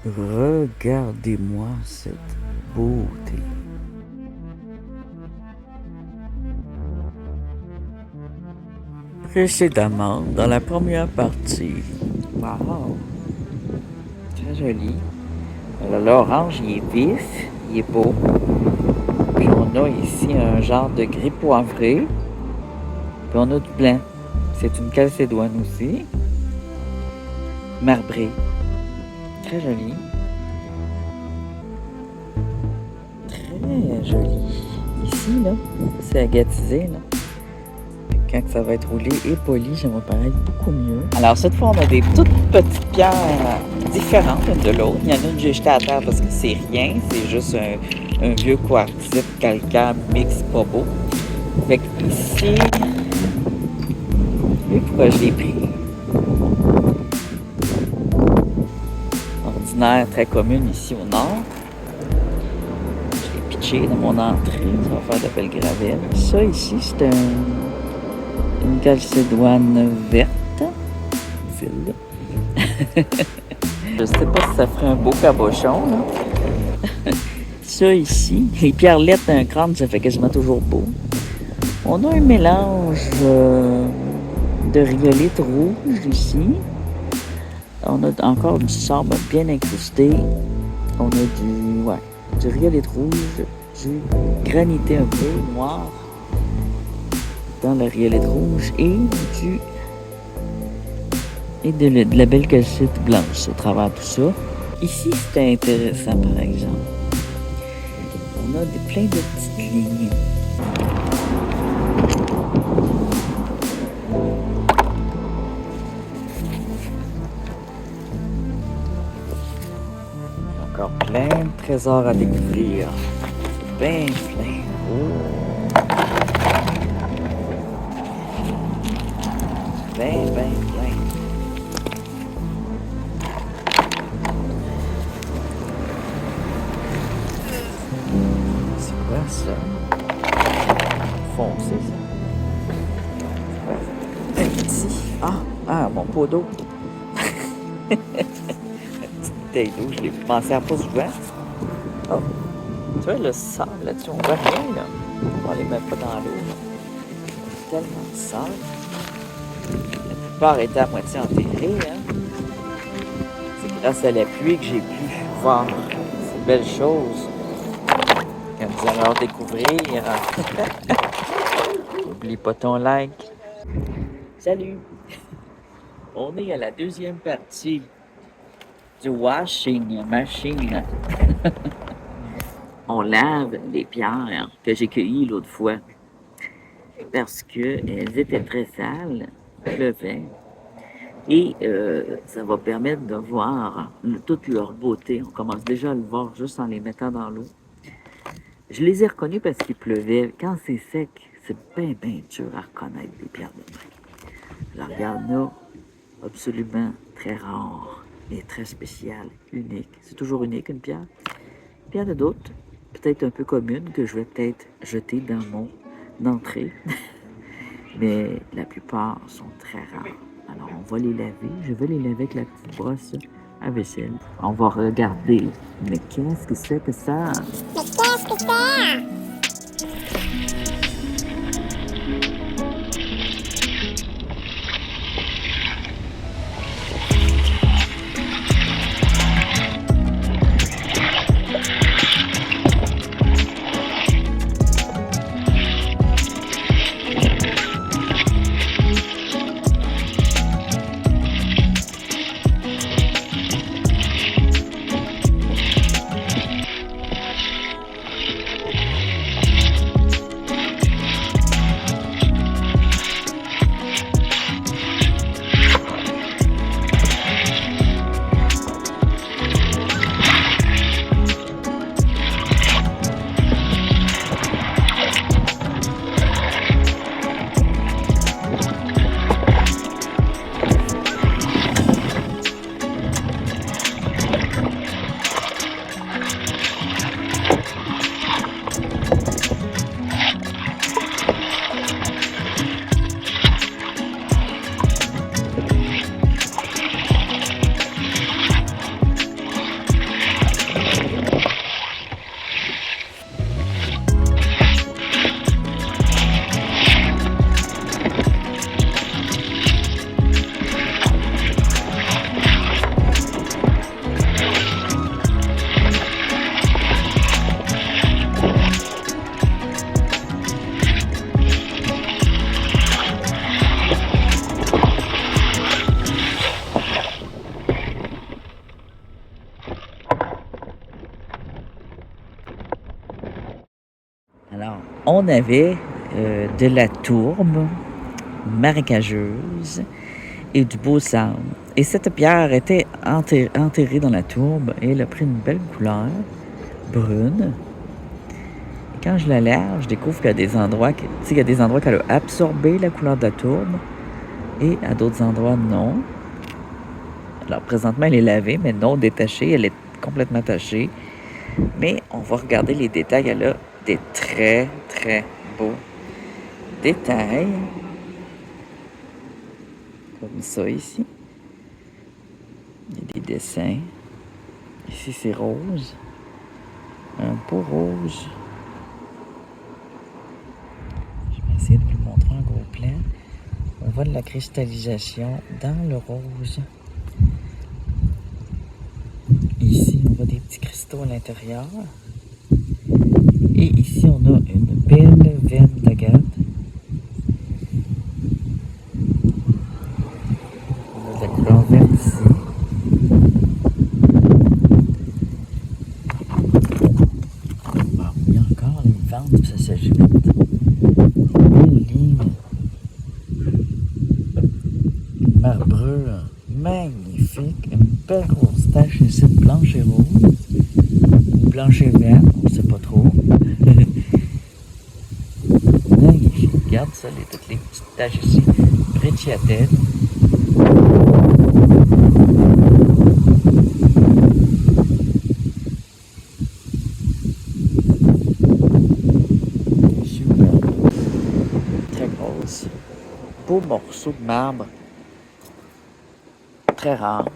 Regardez-moi cette beauté. Précédemment, dans la première partie. Wow! Très joli. Alors, l'orange, il est vif, il est beau. Puis on a ici un genre de gris poivré. Puis on a du blanc. C'est une calcédoine aussi. Marbré. Très joli. Très joli. Ici, là, c'est agatisé, là. Quand ça va être roulé et poli, ça va paraître beaucoup mieux. Alors, cette fois, on a des toutes petites pierres différentes l'une de l'autre. Il y en a une que j'ai jetée à terre parce que c'est rien. C'est juste un vieux quartzite calcaire mix pas beau. Fait que ici, et pourquoi je l'ai pris? Ordinaire, très commune ici au nord. Je l'ai pitché dans mon entrée. Ça va faire de belles gravelles. Ça ici, c'est une calcédoine verte. Celle-là. Je sais pas si ça ferait un beau cabochon, là. Ça ici, les pierrelettes d'un crâne, ça fait quasiment toujours beau. On a un mélange de rhyolite rouge ici. On a encore du sable bien incrusté. On a du rhyolite rouge, du granité un peu noir dans la rhyolite rouge et de la belle calcite blanche au travers de tout ça. Ici, c'était intéressant, par exemple. On a plein de petites lignes. Encore plein de trésors à découvrir. Bien plein. Oh. Bien plein. C'est quoi ça? Foncé, ça. Un petit. Ah, mon pot d'eau. La petite bouteille d'eau, je l'ai pensé à pas souvent. Oh, tu vois le sable là-dessus, on voit rien là. On les met pas dans l'eau. Tellement de sable. La plupart étaient à moitié enterrés. Hein? C'est grâce à la pluie que j'ai pu voir ces belles choses que vous allez alors découvrir. N'oublie pas ton like. Salut! On est à la deuxième partie du washing machine. On lave les pierres que j'ai cueillies l'autre fois parce qu'elles étaient très sales, pleuvait, et ça va permettre de voir toute leur beauté. On commence déjà à le voir juste en les mettant dans l'eau. Je les ai reconnus parce qu'il pleuvait. Quand c'est sec, c'est bien dur à reconnaître les pierres de bain. Alors, il y en a absolument très rares et très spéciales, uniques. C'est toujours unique, une pierre. Puis il y en a d'autres, peut-être un peu communes, que je vais peut-être jeter dans mon entrée. Mais la plupart sont très rares. Alors, on va les laver. Je vais les laver avec la petite brosse à vaisselle. On va regarder. Mais qu'est-ce que c'est que ça? Mais qu'est-ce que c'est? on avait de la tourbe marécageuse et du beau sable. Et cette pierre était enterrée dans la tourbe et elle a pris une belle couleur brune. Et quand je la lave, je découvre qu'il y a des endroits, qu'elle a absorbé la couleur de la tourbe et à d'autres endroits, non. Alors, présentement, elle est lavée, mais non détachée. Elle est complètement tachée. Mais on va regarder les détails. Elle a des très, très beaux détails. Comme ça, ici. Il y a des dessins. Ici, c'est rose. Un beau rose. Je vais essayer de vous le montrer en gros plan. On voit de la cristallisation dans le rose. Ici, on voit des petits cristaux à l'intérieur. Et ici, on a une belle veine d'agate. On a de la couleur verte ici. Bon, il y a encore les ventes, ça s'ajoute. Une ligne marbrure magnifique. Une belle grosse tache ici, blanche et rose. Ou blanche et verte, on ne sait pas trop. Magnifique. Regarde ça, toutes les petites taches ici. Brecciatelle. Super. Très grosse. Beau morceau de marbre. Très rare.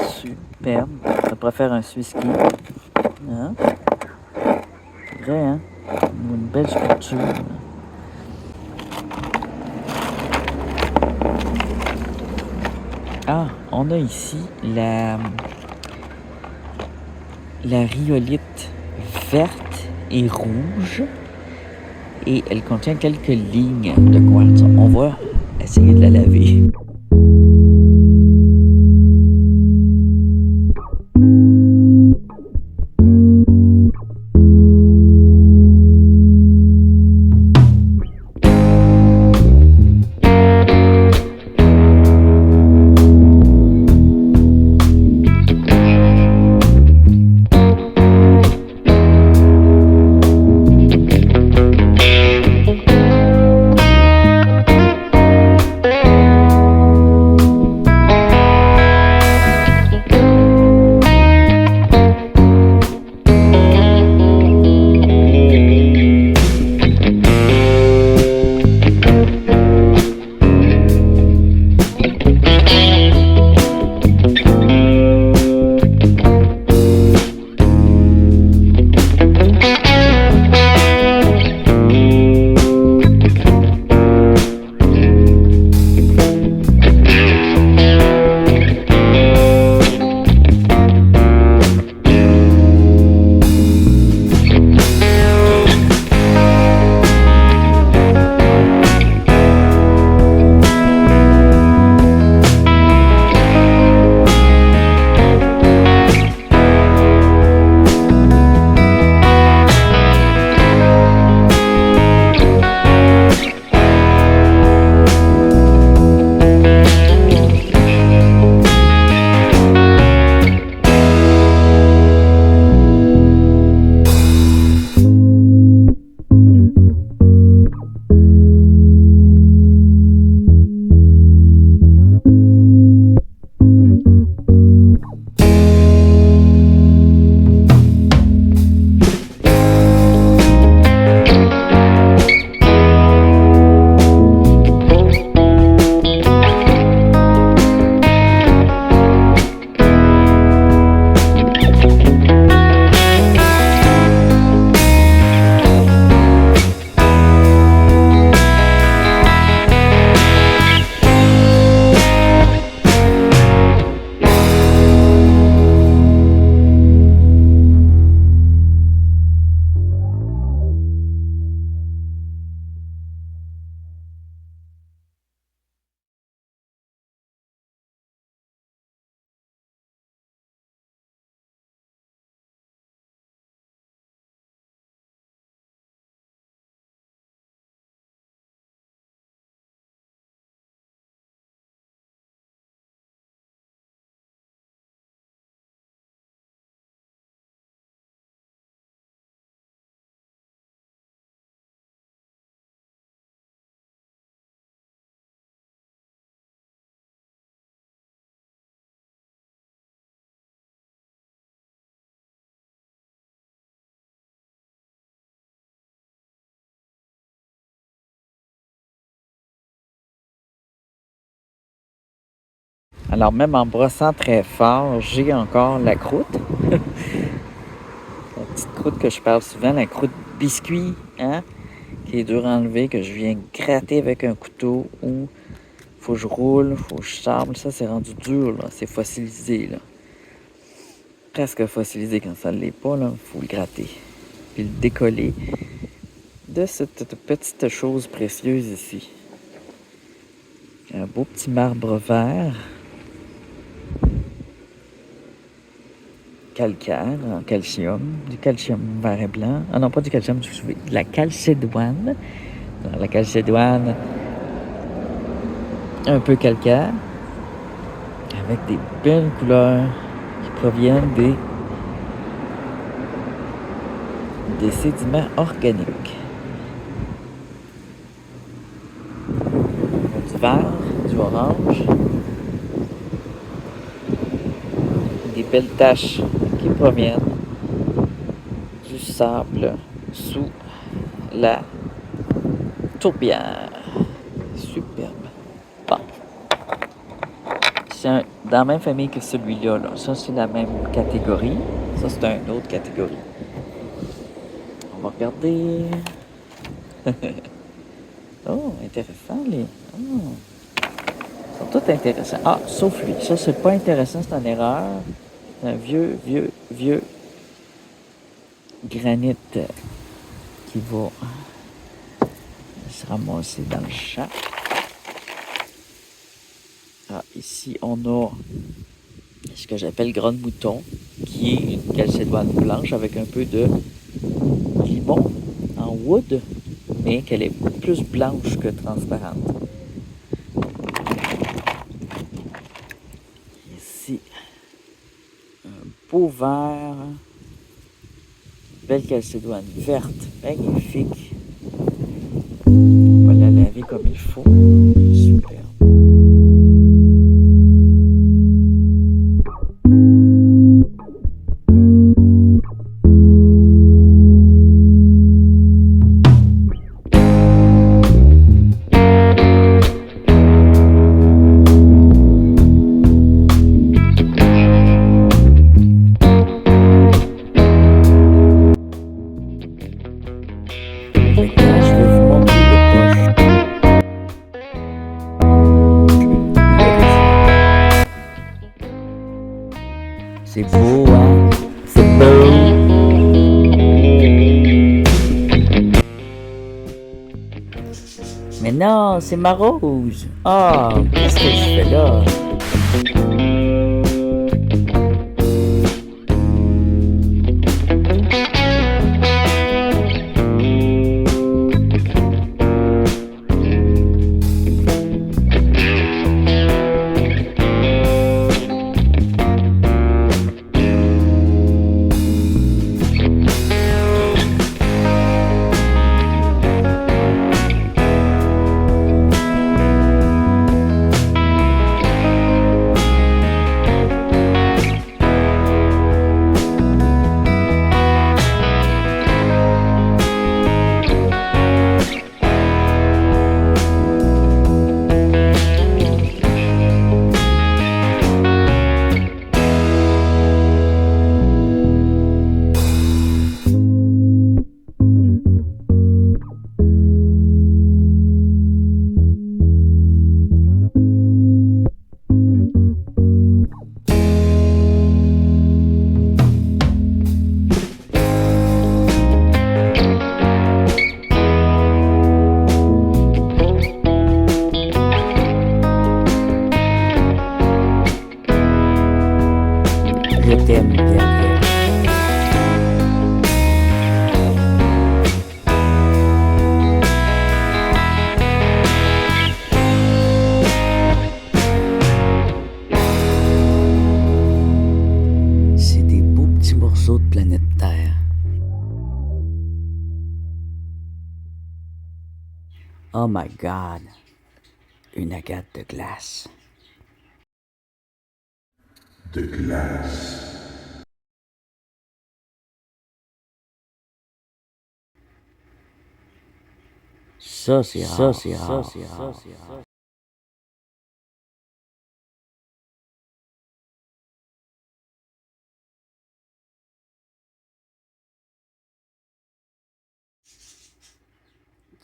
Superbe. Ça pourrait faire un Swiss ski. Hein? C'est vrai, hein? Une belle sculpture. Ah, on a ici la rhyolite verte et rouge. Et elle contient quelques lignes de quartz. On va essayer de la laver. Alors, même en brossant très fort, j'ai encore la croûte. La petite croûte que je parle souvent, la croûte biscuit, hein, qui est dure à enlever, que je viens gratter avec un couteau ou faut que je roule, faut que je sable. Ça, c'est rendu dur, là. C'est fossilisé, là. Presque fossilisé quand ça ne l'est pas, là. Faut le gratter. Puis le décoller de cette petite chose précieuse ici. Un beau petit marbre vert. Calcaire en calcium. Du calcium vert et blanc. Ah non, pas du calcium, de la calcédoine. Alors, la calcédoine, un peu calcaire. Avec des belles couleurs qui proviennent des sédiments organiques. Du vert, du orange, des belles taches qui proviennent du sable sous la tourbière. Superbe. Bon. C'est dans la même famille que celui-là. Là. Ça, c'est la même catégorie. Ça, c'est une autre catégorie. On va regarder. Oh, intéressant, les. Oh. Ils sont tous intéressants. Ah, sauf lui. Ça, c'est pas intéressant, c'est une erreur. C'est un vieux granit qui va se ramasser dans le champ. Ah, ici, on a ce que j'appelle grande mouton, qui est une calcédoine blanche avec un peu de limon en wood, mais qu'elle est plus blanche que transparente. Ici, un beau vert, belle calcédoine verte, magnifique. On va la laver comme il faut. Super. C'est beau, hein? C'est beau. Mais non, c'est ma rose. Ah, qu'est-ce que je fais là? Je t'aime, Gabriel. C'est des beaux petits morceaux de planète Terre. Oh my God! Une agate de glace. De glace. Ça, c'est rare.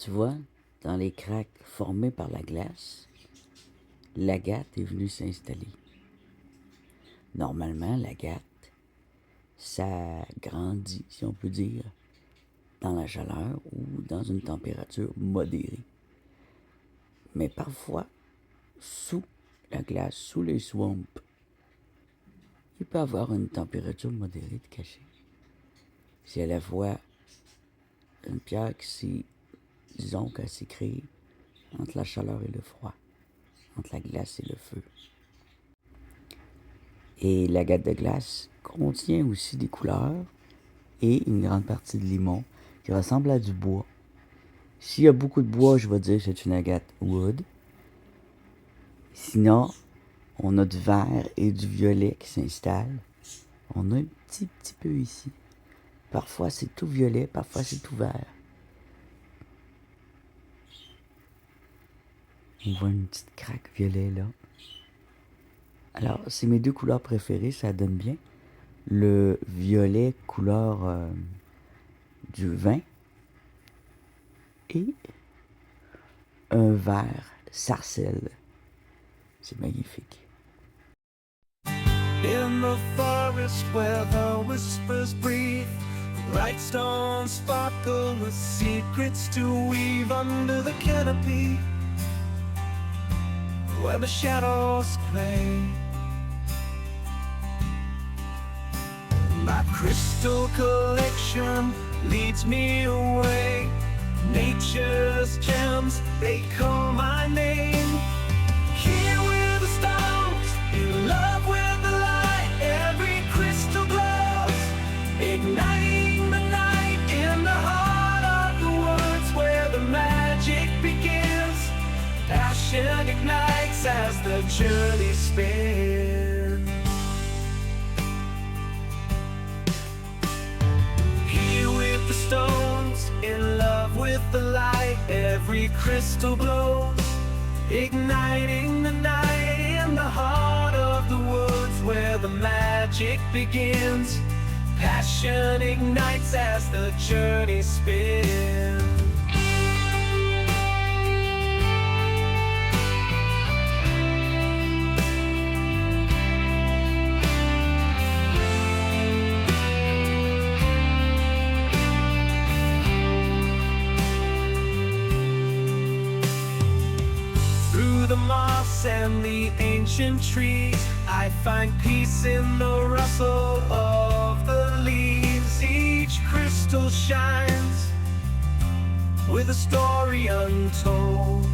Tu vois, dans les craques formées par la glace, l'agate est venue s'installer. Normalement, l'agate, ça grandit, si on peut dire, dans la chaleur ou dans une température modérée. Mais parfois, sous la glace, sous les swamps, il peut avoir une température modérée de cachet. C'est à la fois une pierre qui s'est, disons, qu'elle s'est créée entre la chaleur et le froid, entre la glace et le feu. Et l'agate de glace contient aussi des couleurs et une grande partie de limon qui ressemble à du bois. S'il y a beaucoup de bois, je vais dire que c'est une agate wood. Sinon, on a du vert et du violet qui s'installent. On a un petit peu ici. Parfois c'est tout violet, parfois c'est tout vert. On voit une petite craque violet là. Alors, c'est mes deux couleurs préférées, ça donne bien. Le violet couleur du vin et un vert sarcelle. C'est magnifique. In the forest where the whispers breathe, bright stones sparkle with secrets to weave under the canopy, where the shadows play. My crystal collection leads me away. Nature's gems, they call my name. Here with the stones, in love with the light, every crystal glows, igniting the night in the heart of the woods where the magic begins. Passion ignites as the journey spins. The stones, in love with the light, every crystal glows, igniting the night in the heart of the woods where the magic begins. Passion ignites as the journey spins. The moss and the ancient trees, I find peace in the rustle of the leaves. Each crystal shines with a story untold.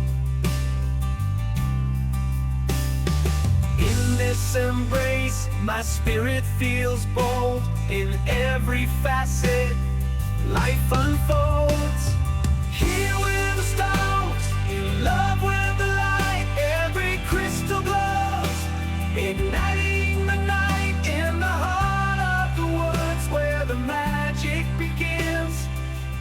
In this embrace, my spirit feels bold. In every facet, life unfolds. Here with the stones, in love with the light, every crystal glows, igniting the night in the heart of the woods where the magic begins.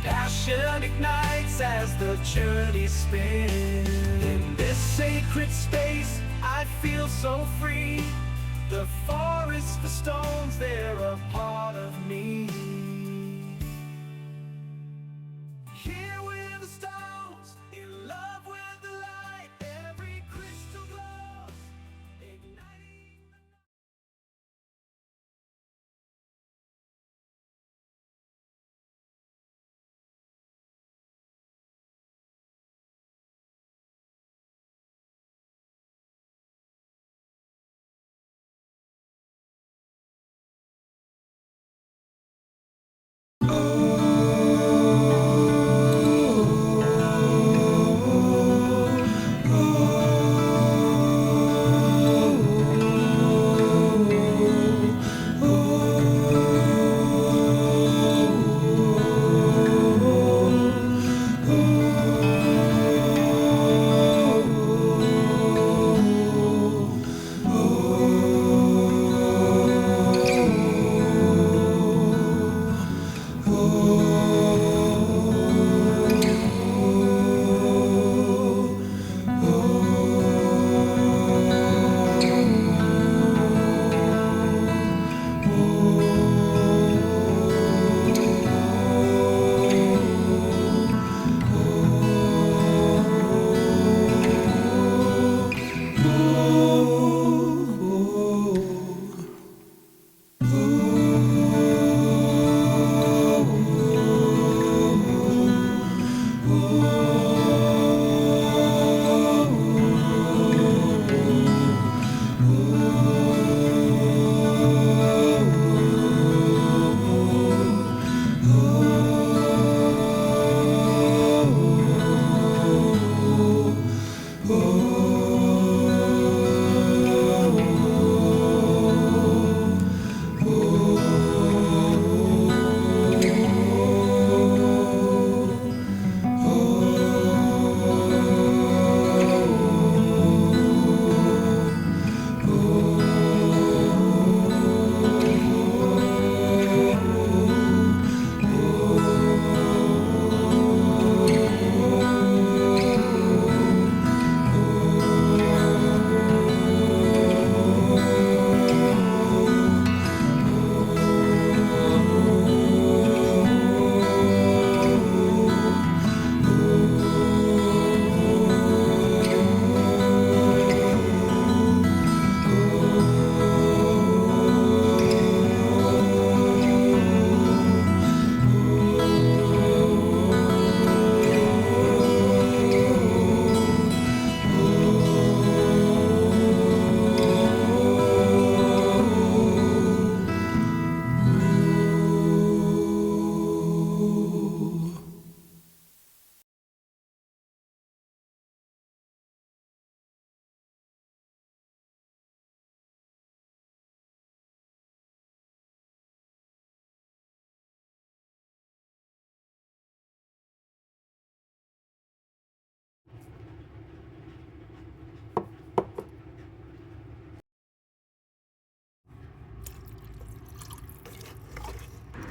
Passion ignites as the journey spins. In this sacred space, I feel so free. The forest, the stones, they're a part of me.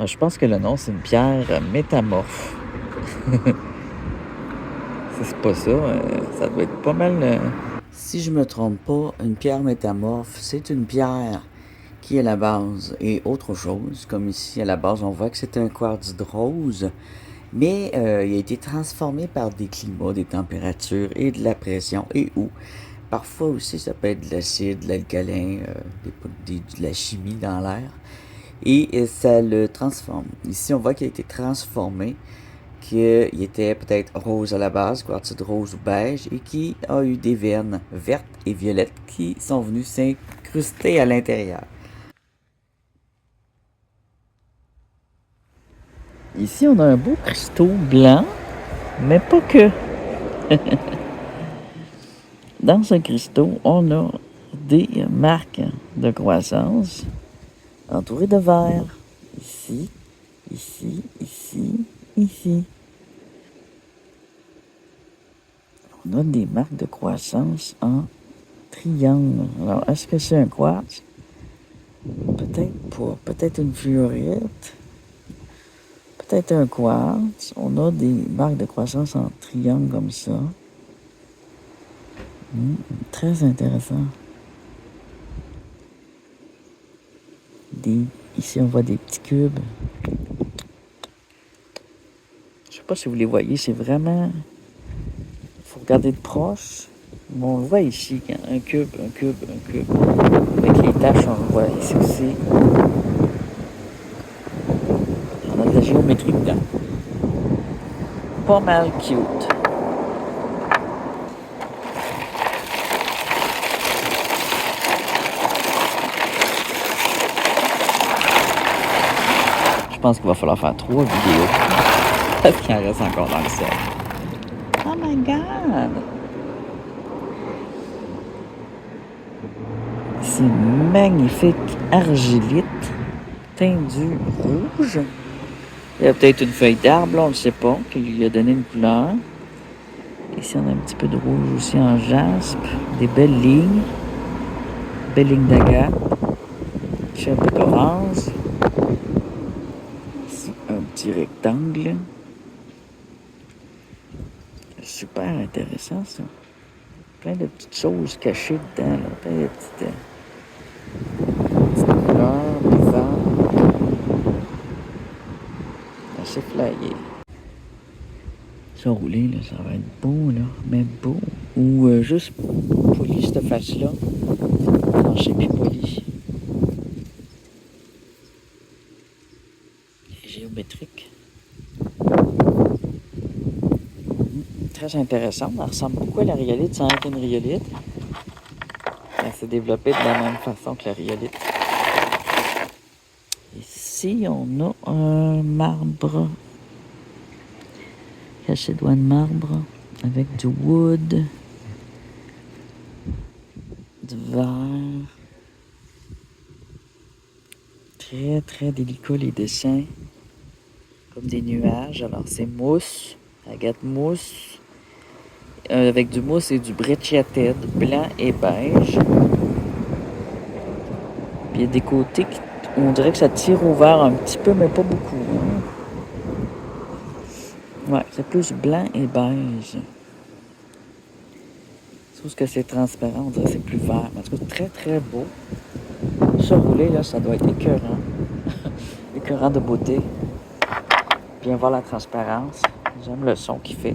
Je pense que le nom, c'est une pierre métamorphe. Si c'est pas ça, ça doit être pas mal... Si je me trompe pas, une pierre métamorphe, c'est une pierre qui à la base est autre chose. Comme ici, à la base, on voit que c'est un quartz de rose, mais il a été transformé par des climats, des températures et de la pression et ou. Parfois aussi, ça peut être de l'acide, de l'alcalin, de la chimie dans l'air. Et ça le transforme. Ici, on voit qu'il a été transformé, qu'il était peut-être rose à la base, quartzite rose ou beige, et qui a eu des veines vertes et violettes qui sont venues s'incruster à l'intérieur. Ici, on a un beau cristaux blanc, mais pas que. Dans ce cristaux, on a des marques de croissance entourées de verre. Ici, ici, ici, ici. On a des marques de croissance en triangle. Alors, est-ce que c'est un quartz? Peut-être pas. Peut-être une fluorite. Peut-être un quartz. On a des marques de croissance en triangle comme ça. Très intéressant. Ici, on voit des petits cubes. Je sais pas si vous les voyez, c'est vraiment... Il faut regarder de proche. Bon, on le voit ici, un cube, un cube, un cube. Avec les taches, on le voit ici aussi. On a de la géométrie dedans. Pas mal cute. Je pense qu'il va falloir faire 3 vidéos. Parce qu'il en reste encore dans le sol. Oh my God! C'est magnifique argilite teindu rouge. Il y a peut-être une feuille d'arbre, on ne le sait pas, qui lui a donné une couleur. Ici, on a un petit peu de rouge aussi en jaspe. Des belles lignes. Belles lignes d'agate. Ici, un peu d'orange. Ici, un petit rectangle. Super intéressant, ça. Plein de petites choses cachées dedans, là. Plein de petites couleurs, des arbres. Assez flyé. Ça rouler, là, ça va être beau, là. Mais beau. Ou juste poli, cette face-là. Tranché puis poli. Géométrique. Très intéressant. Elle ressemble beaucoup à la rhyolite sans être une rhyolite. Elle s'est développée de la même façon que la rhyolite. Ici, on a un marbre. Chalcédoine marbre avec du wood, du verre. Très, très délicat les dessins. Comme des nuages. Alors, c'est mousse, agate mousse. Avec du mousse et du brecciated blanc et beige. Puis il y a des côtés qui, on dirait que ça tire au vert un petit peu, mais pas beaucoup. Hein? Ouais, c'est plus blanc et beige. Sauf que c'est transparent, on dirait que c'est plus vert. Mais en tout cas, très très beau. Ça rouler, là, ça doit être écœurant. Écœurant de beauté. Bien voir la transparence. J'aime le son qu'il fait.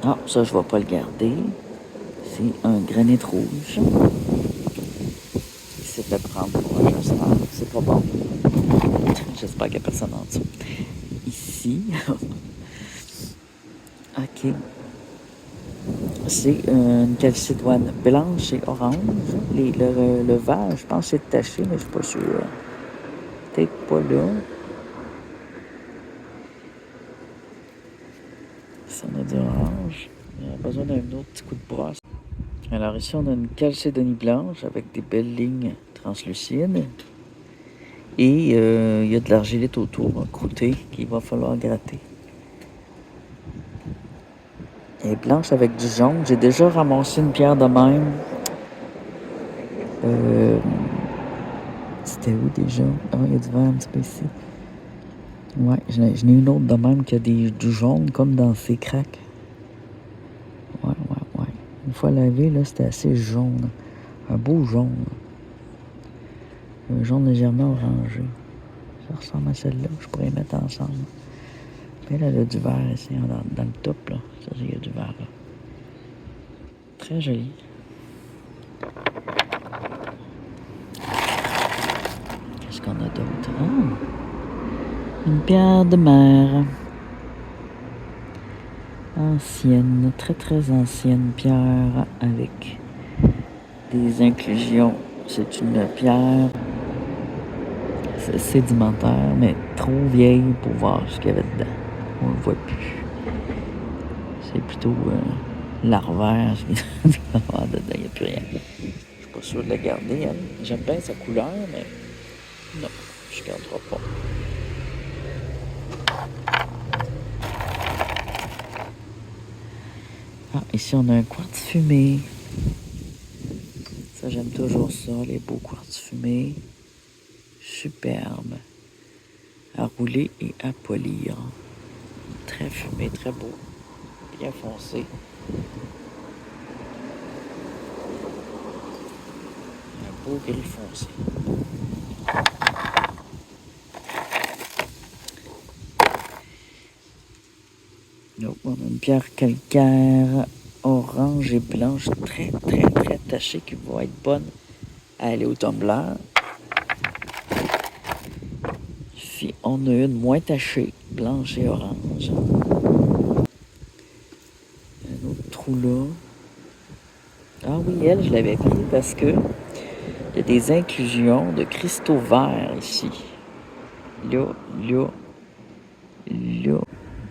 Ah, ça, je ne vais pas le garder. C'est un granit rouge. Il s'est fait prendre pour un chasseur. C'est pas bon. J'espère qu'il n'y a personne en dessous. Ici. OK. C'est une chalcédoine blanche et orange. Le vert, je pense que c'est taché, mais je ne suis pas sûr. Peut-être pas là. Ça, on a du orange. Il a besoin d'un autre petit coup de brosse. Alors ici, on a une chalcédonie blanche avec des belles lignes translucides. Et il y a de l'argilite autour, croûtée, qu'il va falloir gratter. Elle est blanche avec du jaune. J'ai déjà ramassé une pierre de même. C'était où déjà? Ah, il y a du vert un petit peu ici. Ouais, j'en ai une autre de même qui a du jaune comme dans ses craques. Ouais. Une fois lavé, là, c'était assez jaune. Un beau jaune. Un jaune légèrement orangé. Ça ressemble à celle-là. Je pourrais les mettre ensemble. Mais là, elle a du vert ici, dans le top, là. Ça, il y a du vert, là. Très joli. Qu'est-ce qu'on a d'autre? Ah! Une pierre de mer. Ancienne, très très ancienne pierre avec des inclusions. C'est une pierre sédimentaire, mais trop vieille pour voir ce qu'il y avait dedans. On le voit plus. C'est plutôt larvaire, ce qu'il y a dedans. Il n'y a plus rien. Je suis pas sûr de la garder, elle. J'aime bien sa couleur, mais non, je ne garderai pas. Ah, ici on a un quartz fumé. Ça, j'aime toujours ça, les beaux quartz fumés. Superbe. À rouler et à polir. Très fumé, très beau. Bien foncé. Un beau gris foncé. Donc, on a une pierre calcaire orange et blanche très tachée qui va être bonne à aller au tumbler. Puis on a une moins tachée, blanche et orange. Un autre trou là. Ah oui, elle, je l'avais pris parce que il y a des inclusions de cristaux verts ici. Là.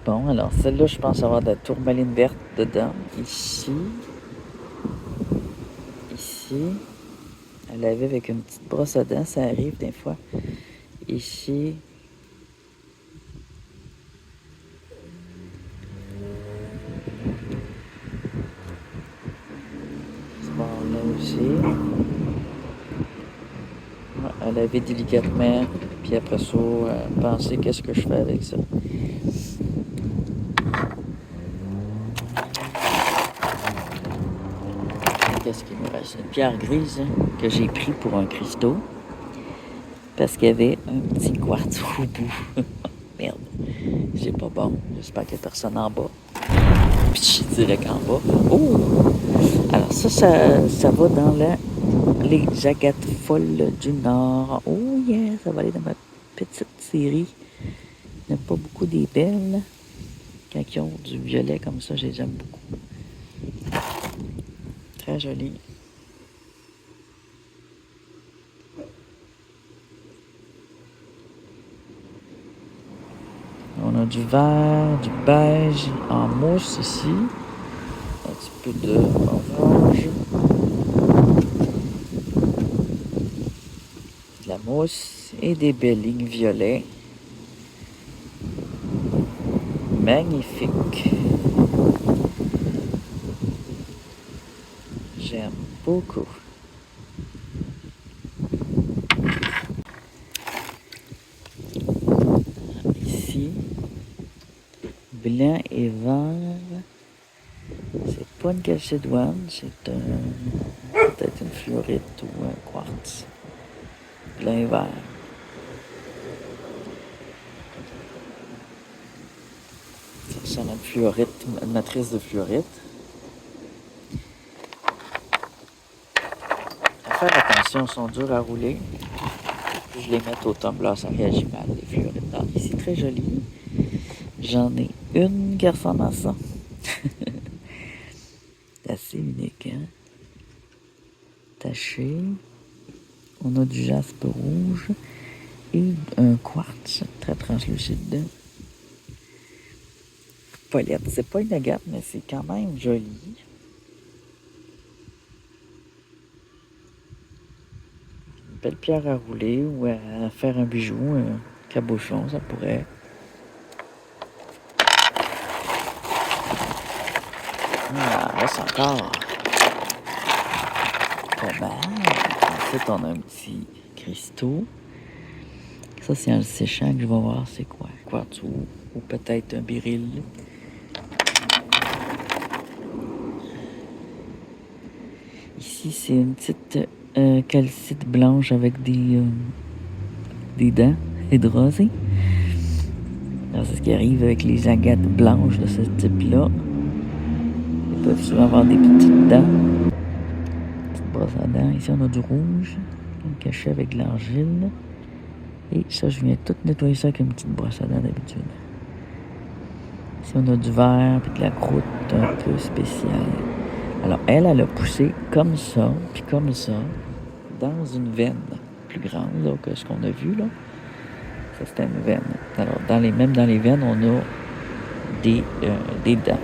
Bon, alors celle-là, je pense avoir de la tourmaline verte dedans. Ici. Elle l'avait avec une petite brosse à dents, ça arrive des fois. Ici. Bon, là aussi. Ouais, elle avait délicatement. Puis après ça, penser qu'est-ce que je fais avec ça. Qu'est-ce qu'il me reste? Une pierre grise que j'ai pris pour un cristaux. Parce qu'il y avait un petit quartz au bout. Merde. C'est pas bon. J'espère qu'il n'y a personne en bas. Puis je dirais qu'en bas. Oh! Alors ça va dans les agates folles du Nord. Oh yeah! Ça va aller dans ma petite série. Il n'y a pas beaucoup des belles. Quand ils ont du violet comme ça, je les aime beaucoup. Très joli. On a du vert, du beige en mousse ici. Un petit peu de orange. De la mousse et des belles lignes violets. Magnifique. J'aime beaucoup. Ici, blanc et vert. C'est pas une calcédoine, c'est peut-être une fluorite ou un quartz. Blanc et vert. Ça ressemble à une fluorite, une matrice de fluorite. Faire attention, ils sont durs à rouler. Puis je les mets au tumbler, ça réagit mal, les fluorites d'or. Ici, très joli. J'en ai une qui ressemble à ça. C'est assez unique, hein? Taché. On a du jaspe rouge et un quartz très translucide. Paulette, c'est pas une agate, mais c'est quand même joli. Belle pierre à rouler ou à faire un bijou, un cabochon, ça pourrait. reste encore pas mal. Ensuite, on a un petit cristaux. Ça, c'est en le séchant que je vais voir c'est quoi. Quartz ou peut-être un béryl. Ici, c'est une petite calcite blanche avec des dents hydrosées. Alors, c'est ce qui arrive avec les agates blanches de ce type-là. Ils peuvent souvent avoir des petites dents. Petite brosse à dents. Ici, on a du rouge. Un cachet avec de l'argile. Et ça, je viens tout nettoyer ça avec une petite brosse à dents d'habitude. Ici, on a du vert et de la croûte un peu spéciale. Alors, elle a poussé comme ça, puis comme ça, dans une veine plus grande là, que ce qu'on a vu, là. Ça, c'était une veine. Alors, même dans les veines, on a des dents.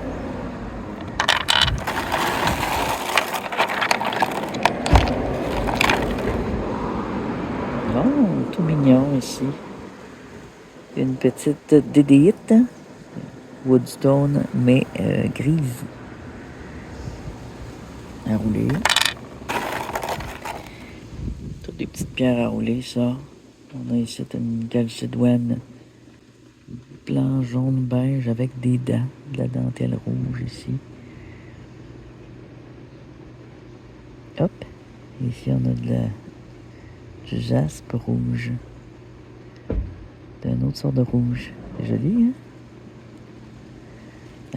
Oh, tout mignon ici. Une petite dédéite, woodstone, mais grise. À rouler. Toutes des petites pierres à rouler, ça. On a ici une calcédoine blanc, jaune, beige avec des dents, de la dentelle rouge ici. Hop. Ici, on a du jaspe rouge. D'une autre sorte de rouge. C'est joli, hein?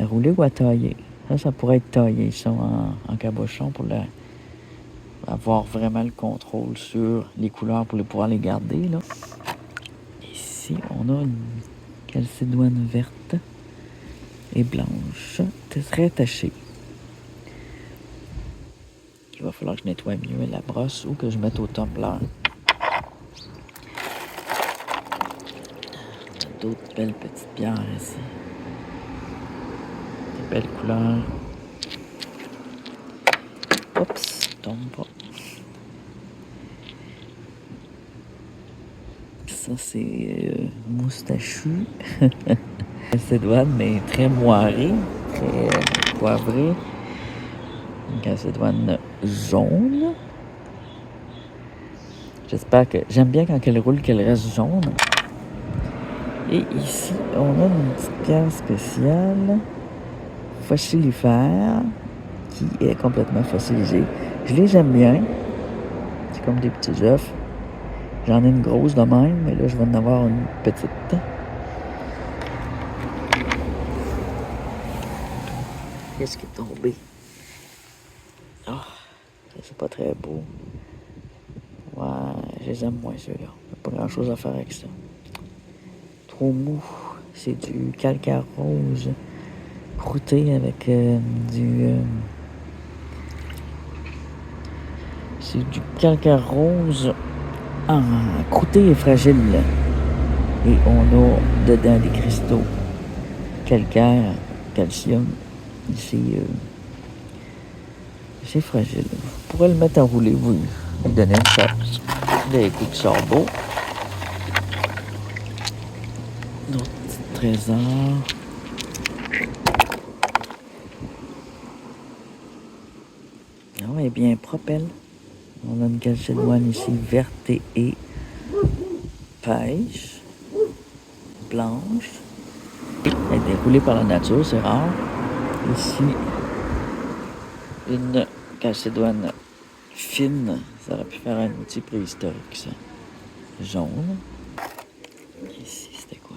À rouler ou à tailler? Ça pourrait être taillé, ça, en cabochon pour avoir vraiment le contrôle sur les couleurs pour pouvoir les garder, là. Ici, on a une calcédoine verte et blanche, très tachée. Il va falloir que je nettoie mieux la brosse ou que je mette au tumbler. D'autres belles petites pierres ici. Des belles couleurs. Oups, tombe pas. Ça, c'est moustachu. Calcédoine, mais très moirée, très poivrée. Une calcédoine jaune. J'espère que... J'aime bien quand elle roule qu'elle reste jaune. Et ici, on a une petite pierre spéciale. Fossilifère. Qui est complètement fossilisée. Je les aime bien. C'est comme des petits œufs. J'en ai une grosse de même, mais là, je vais en avoir une petite. Qu'est-ce qui est tombé? Ah, ça, c'est pas très beau. Ouais, je les aime moins, ceux-là. Pas grand-chose à faire avec ça. Trop mou. C'est du calcaire rose croûté avec c'est du calcaire rose croûté et fragile. Et on a dedans des cristaux calcaire, calcium. C'est fragile. Je pourrais le mettre à rouler, vous lui donner une chance. Des coups qui sort beau. Notre petit trésor. Non, elle est bien propre, elle. On a une calcédoine ici verte et pêche, blanche. Elle est déroulée par la nature, c'est rare. Ici, une calcédoine fine. Ça aurait pu faire un outil préhistorique, ça. Jaune. Ici, c'était quoi?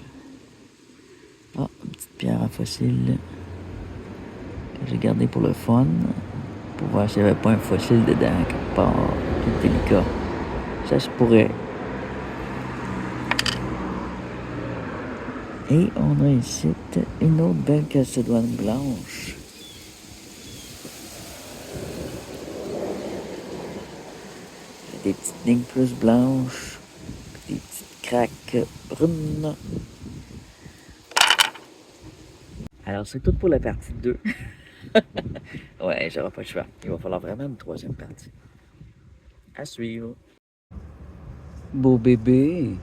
Ah, une petite pierre à fossile que j'ai gardée pour le fun. Pour voir s'il n'y avait pas un fossile dedans, quelque part, tout délicat. Ça se pourrait. Et on a ici une autre belle calcédoine blanche. Des petites lignes plus blanches, des petites craques brunes. Alors, c'est tout pour la partie 2. Ouais, j'aurai pas le choix. Il va falloir vraiment une troisième partie. À suivre. Beau bébé.